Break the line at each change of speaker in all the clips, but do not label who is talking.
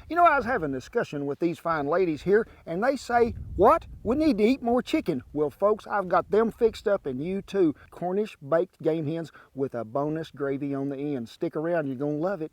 You know, I was having a discussion with these fine ladies here, and they say, what? We need to eat more chicken. Well, folks, I've got them fixed up, and you too. Cornish baked game hens with a bonus gravy on the end. Stick around, you're going to love it.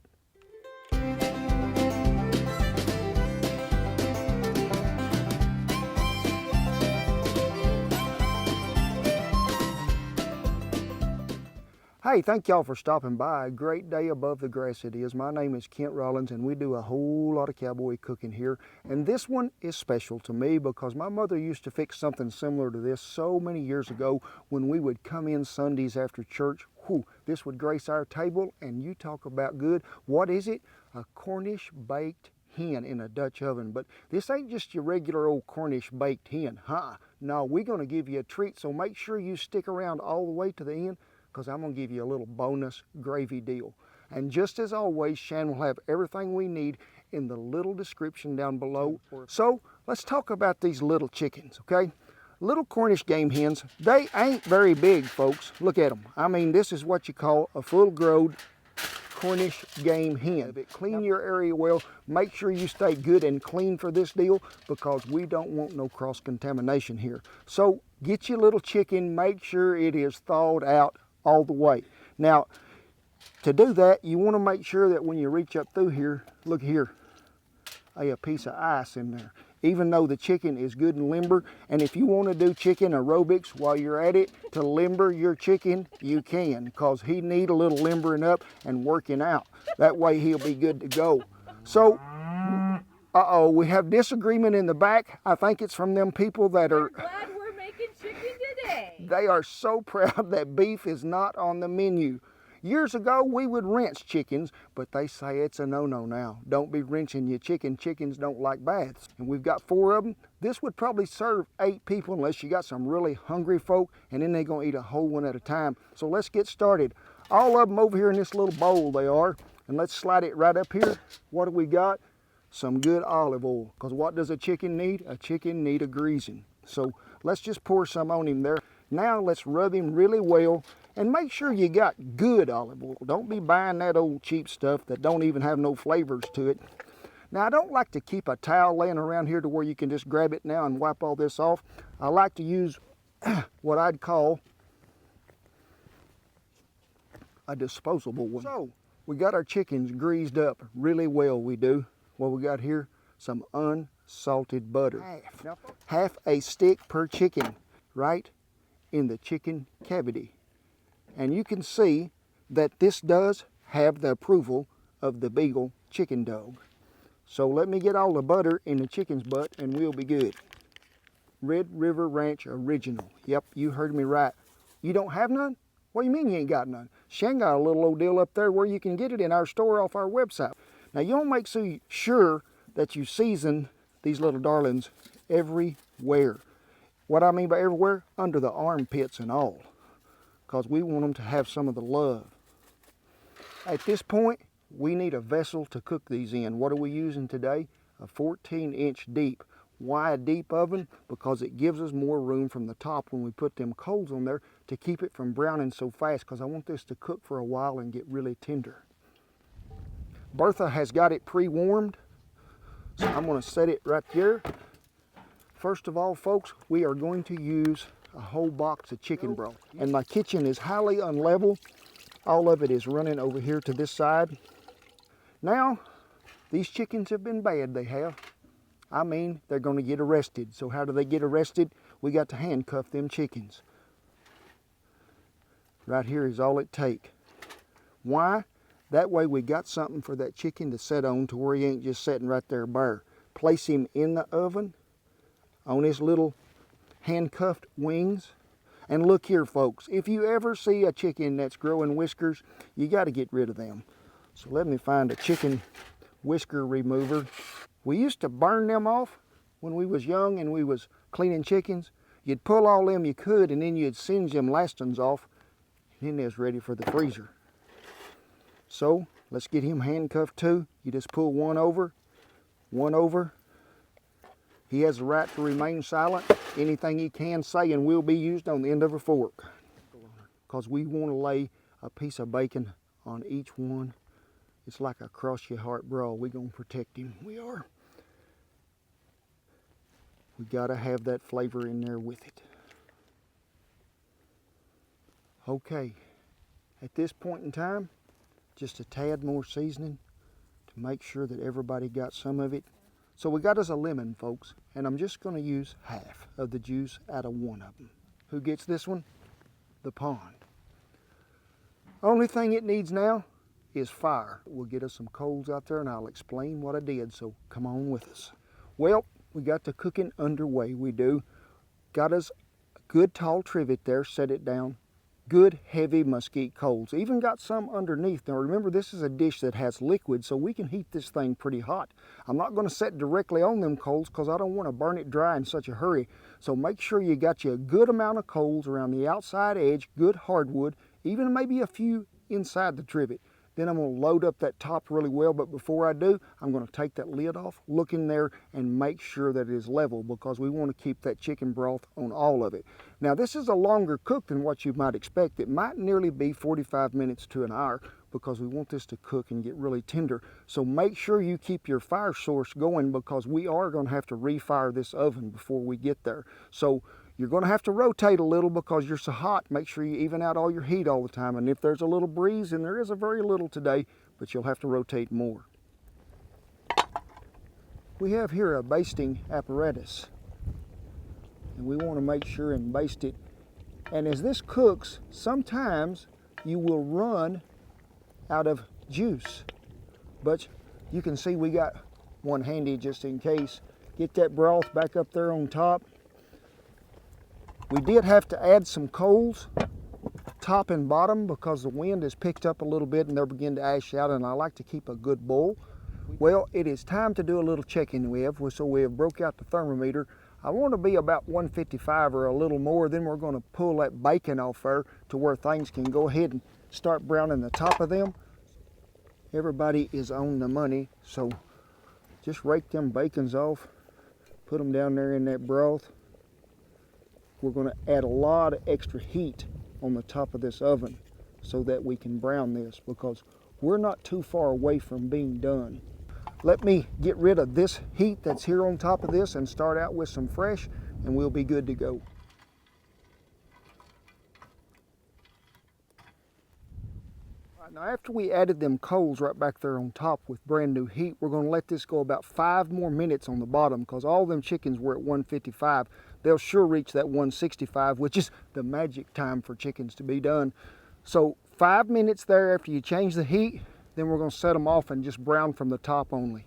Hey, thank y'all for stopping by. A great day above the grass it is. My name is Kent Rollins, and we do a whole lot of cowboy cooking here. And this one is special to me because my mother used to fix something similar to this so many years ago when we would come in Sundays after church. Whew, this would grace our table, and you talk about good. What is it? A Cornish baked hen in a Dutch oven. But this ain't just your regular old Cornish baked hen, huh? No, we're going to give you a treat, so make sure you stick around all the way to the end, because I'm going to give you a little bonus gravy deal. And just as always, Shan will have everything we need in the little description down below. So let's talk about these little chickens, okay? Little Cornish game hens, they ain't very big, folks. Look at them. I mean, this is what you call a full-grown Cornish game hen. Clean your area well. Make sure you stay good and clean for this deal because we don't want no cross-contamination here. So get your little chicken, make sure it is thawed out all the way. Now, to do that, you want to make sure that when you reach up through here, look here, a piece of ice in there. Even though the chicken is good and limber, and if you want to do chicken aerobics while you're at it, to limber your chicken, you can, because he need a little limbering up and working out. That way he'll be good to go. So, uh-oh, we have disagreement in the back. I think it's from them people that are...
Glad we're making chicken today.
They are so proud that beef is not on the menu. Years ago, we would wrench chickens, but they say it's a no-no now. Don't be wrenching your chicken. Chickens don't like baths. And we've got 4 of them. This would probably serve 8 people unless you got some really hungry folk, and then they're going to eat a whole one at a time. So let's get started. All of them over here in this little bowl they are. And let's slide it right up here. What do we got? Some good olive oil. Because what does a chicken need? A chicken need a greasing. So let's just pour some on him there. Now let's rub him really well and make sure you got good olive oil. Don't be buying that old cheap stuff that don't even have no flavors to it. Now I don't like to keep a towel laying around here to where you can just grab it now and wipe all this off. I like to use what I'd call a disposable one. So we got our chickens greased up really well, we do. What we got here? Some unsalted butter. Half a stick per chicken, right in the chicken cavity. And you can see that this does have the approval of the Beagle chicken dog. So let me get all the butter in the chicken's butt and we'll be good. Red River Ranch Original. Yep, you heard me right. You don't have none? What do you mean you ain't got none? Shan got a little old deal up there where you can get it in our store off our website. Now you want to make sure that you season these little darlings everywhere. What I mean by everywhere? Under the armpits and all. Because we want them to have some of the love. At this point, we need a vessel to cook these in. What are we using today? A 14-inch deep. Why a deep oven? Because it gives us more room from the top when we put them coals on there to keep it from browning so fast, because I want this to cook for a while and get really tender. Bertha has got it pre-warmed, so I'm going to set it right there. First of all, folks, we are going to use a whole box of chicken broth. And my kitchen is highly unlevel. All of it is running over here to this side. Now, these chickens have been bad, they have. I mean, they're going to get arrested. So how do they get arrested? We got to handcuff them chickens. Right here is all it takes. Why? That way we got something for that chicken to set on to where he ain't just sitting right there bare. Place him in the oven on his little handcuffed wings. And look here, folks, if you ever see a chicken that's growing whiskers, you got to get rid of them. So let me find a chicken whisker remover. We used to burn them off when we was young and we was cleaning chickens. You'd pull all them you could, and then you'd singe them lastings off, and then they was ready for the freezer. So let's get him handcuffed too. You just pull one over. He has the right to remain silent. Anything he can say and will be used on the end of a fork. Because we want to lay a piece of bacon on each one It's like a cross your heart brawl. We're going to protect him. We are. We got to have that flavor in there with it. Okay, at this point in time, just a tad more seasoning to make sure that everybody got some of it. So we got us a lemon, folks, and I'm just going to use half of the juice out of one of them. Who gets this one? The pond. Only thing it needs now is fire. We'll get us some coals out there and I'll explain what I did, so come on with us. Well, we got the cooking underway. We do. Got us a good tall trivet there, set it down. Good heavy mesquite coals. Even got some underneath. Now remember, this is a dish that has liquid, so we can heat this thing pretty hot. I'm not going to set directly on them coals because I don't want to burn it dry in such a hurry. So make sure you got you a good amount of coals around the outside edge, good hardwood, even maybe a few inside the trivet. Then I'm going to load up that top really well, but before I do, I'm going to take that lid off, look in there, and make sure that it is level because we want to keep that chicken broth on all of it. Now this is a longer cook than what you might expect. It might nearly be 45 minutes to an hour because we want this to cook and get really tender. So make sure you keep your fire source going because we are going to have to refire this oven before we get there. So you're going to have to rotate a little because you're so hot. Make sure you even out all your heat all the time. And if there's a little breeze, and there is a very little today, but you'll have to rotate more. We have here a basting apparatus. And we want to make sure and baste it. And as this cooks, sometimes you will run out of juice. But you can see we got one handy just in case. Get that broth back up there on top. We did have to add some coals, top and bottom, because the wind has picked up a little bit and they're beginning to ash out, and I like to keep a good boil. Well, it is time to do a little checking. So we have broke out the thermometer. I want to be about 155 or a little more. Then we're going to pull that bacon off there to where things can go ahead and start browning the top of them. Everybody is on the money, so just rake them bacons off, put them down there in that broth. We're going to add a lot of extra heat on the top of this oven so that we can brown this because we're not too far away from being done. Let me get rid of this heat that's here on top of this and start out with some fresh, and we'll be good to go. Now after we added them coals right back there on top with brand new heat, we're going to let this go about 5 more minutes on the bottom because all them chickens were at 155. They'll sure reach that 165, which is the magic time for chickens to be done. So 5 minutes there after you change the heat, then we're going to set them off and just brown from the top only.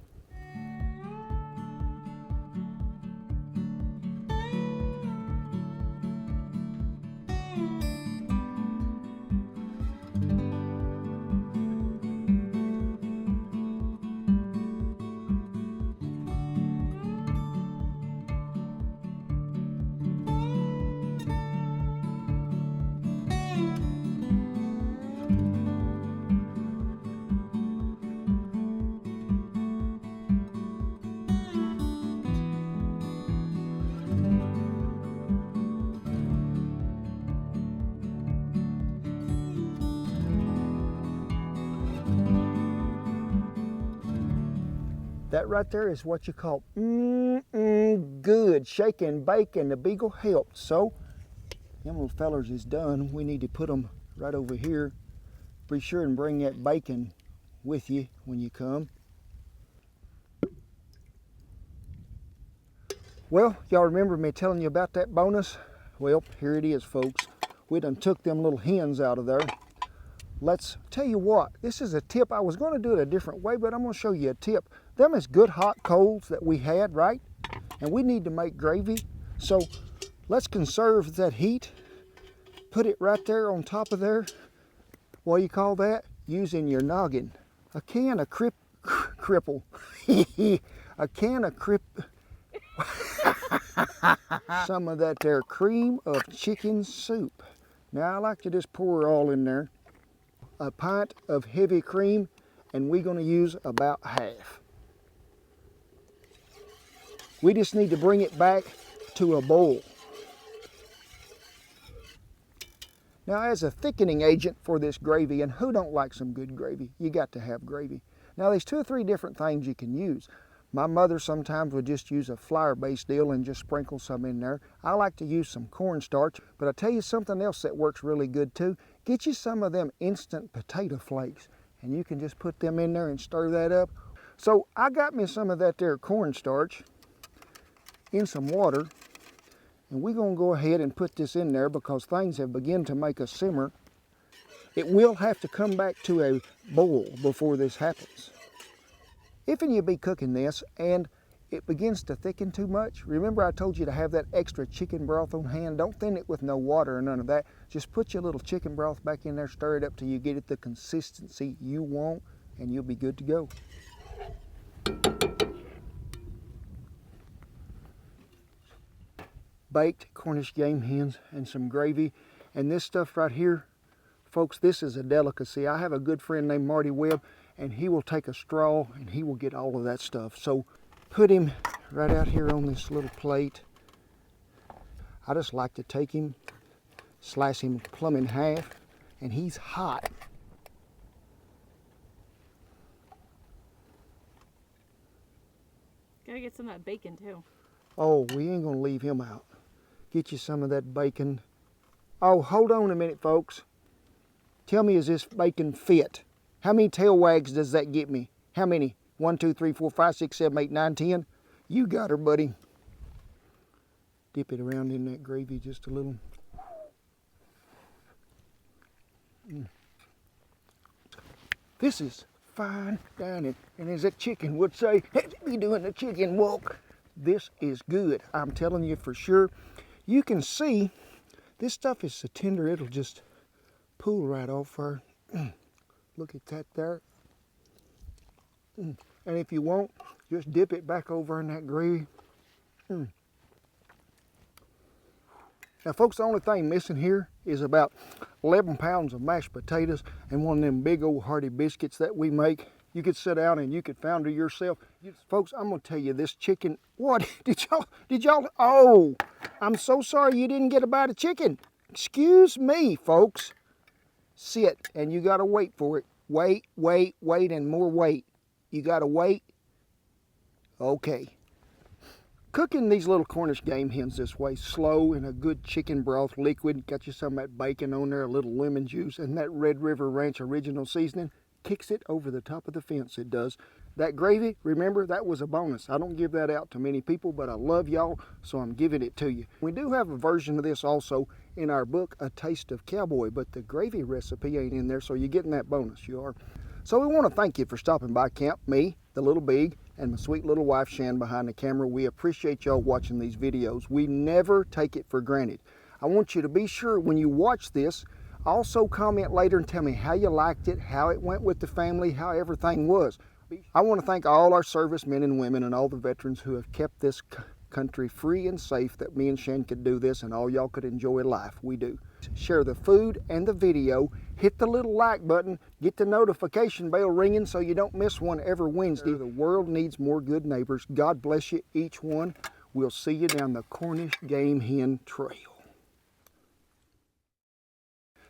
That right there is what you call good. Shake and bake, and the beagle helped. So, them little fellers is done. We need to put them right over here. Be sure and bring that bacon with you when you come. Well, y'all remember me telling you about that bonus? Well, here it is, folks. We done took them little hens out of there. Let's tell you what, this is a tip. I was going to do it a different way, but I'm going to show you a tip. Them is good hot coals that we had, right? And we need to make gravy. So let's conserve that heat. Put it right there on top of there. What do you call that? Using your noggin. A can of cripple. A can of some of that there cream of chicken soup. Now I like to just pour it all in there. A pint of heavy cream, and we're going to use about half. We just need to bring it back to a boil. Now as a thickening agent for this gravy, and who don't like some good gravy? You got to have gravy. Now there's 2 or 3 different things you can use. My mother sometimes would just use a flour-based deal and just sprinkle some in there. I like to use some cornstarch, but I'll tell you something else that works really good too. Get you some of them instant potato flakes, and you can just put them in there and stir that up. So I got me some of that there cornstarch in some water, and we're gonna go ahead and put this in there because things have begun to make a simmer. It will have to come back to a boil before this happens. If you be cooking this and it begins to thicken too much, remember I told you to have that extra chicken broth on hand. Don't thin it with no water or none of that. Just put your little chicken broth back in there, stir it up till you get it the consistency you want, and you'll be good to go. Baked Cornish game hens and some gravy. And this stuff right here, folks, this is a delicacy. I have a good friend named Marty Webb, and he will take a straw and he will get all of that stuff. So put him right out here on this little plate. I just like to take him, slice him plumb in half, and he's hot.
Gotta get some of that bacon too.
Oh, we ain't gonna leave him out. Get you some of that bacon. Oh, hold on a minute, folks. Tell me, is this bacon fit? How many tail wags does that get me? How many? 1, 2, 3, 4, 5, 6, 7, 8, 9, 10? You got her, buddy. Dip it around in that gravy just a little. This is fine dining. And as that chicken would say, let's be doing the chicken walk. This is good. I'm telling you for sure. You can see this stuff is so tender it'll just pull right off her. Look at that there. And if you want, just dip it back over in that gravy. Now folks, the only thing missing here is about 11 pounds of mashed potatoes and one of them big old hearty biscuits that we make. You could sit down and you could founder yourself. Folks, I'm gonna tell you this chicken, what, did y'all, oh, I'm so sorry you didn't get a bite of chicken. Excuse me, folks. Sit, and you gotta wait for it. Wait, wait, wait, and more wait. You gotta wait. Okay. Cooking these little Cornish game hens this way, slow in a good chicken broth liquid, got you some of that bacon on there, a little lemon juice, and that Red River Ranch original seasoning, kicks it over the top of the fence, it does. That gravy, remember, that was a bonus. I don't give that out to many people, but I love y'all, so I'm giving it to you. We do have a version of this also in our book, A Taste of Cowboy, but the gravy recipe ain't in there, so you're getting that bonus, you are. So we want to thank you for stopping by camp, me, the little big, and my sweet little wife Shan behind the camera. We appreciate y'all watching these videos. We never take it for granted. I want you to be sure when you watch this, also comment later and tell me how you liked it, how it went with the family, how everything was. I want to thank all our servicemen and women and all the veterans who have kept this country free and safe, that me and Shan could do this and all y'all could enjoy life. We do. Share the food and the video. Hit the little like button. Get the notification bell ringing so you don't miss one every Wednesday. The world needs more good neighbors. God bless you, each one. We'll see you down the Cornish Game Hen Trail.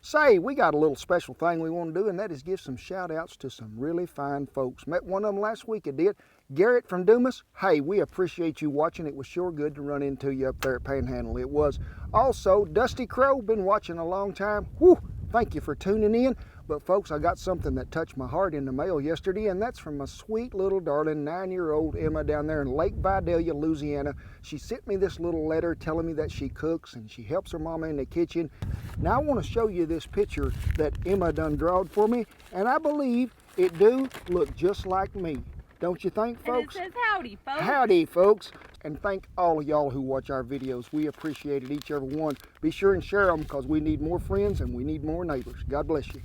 Say, we got a little special thing we want to do, and that is give some shout outs to some really fine folks. Met one of them last week, I did. Garrett from Dumas. Hey, we appreciate you watching. It was sure good to run into you up there at Panhandle. It was. Also, Dusty Crow, been watching a long time. Whew, thank you for tuning in. But folks, I got something that touched my heart in the mail yesterday, and that's from my sweet little darling 9-year-old Emma down there in Lake Vidalia, Louisiana. She sent me this little letter telling me that she cooks and she helps her mama in the kitchen. Now I want to show you this picture that Emma done drawed for me, and I believe it do look just like me. Don't you think, folks?
And it says howdy, folks.
Howdy, folks. And thank all of y'all who watch our videos. We appreciate it, each and every one. Be sure and share them because we need more friends and we need more neighbors. God bless you.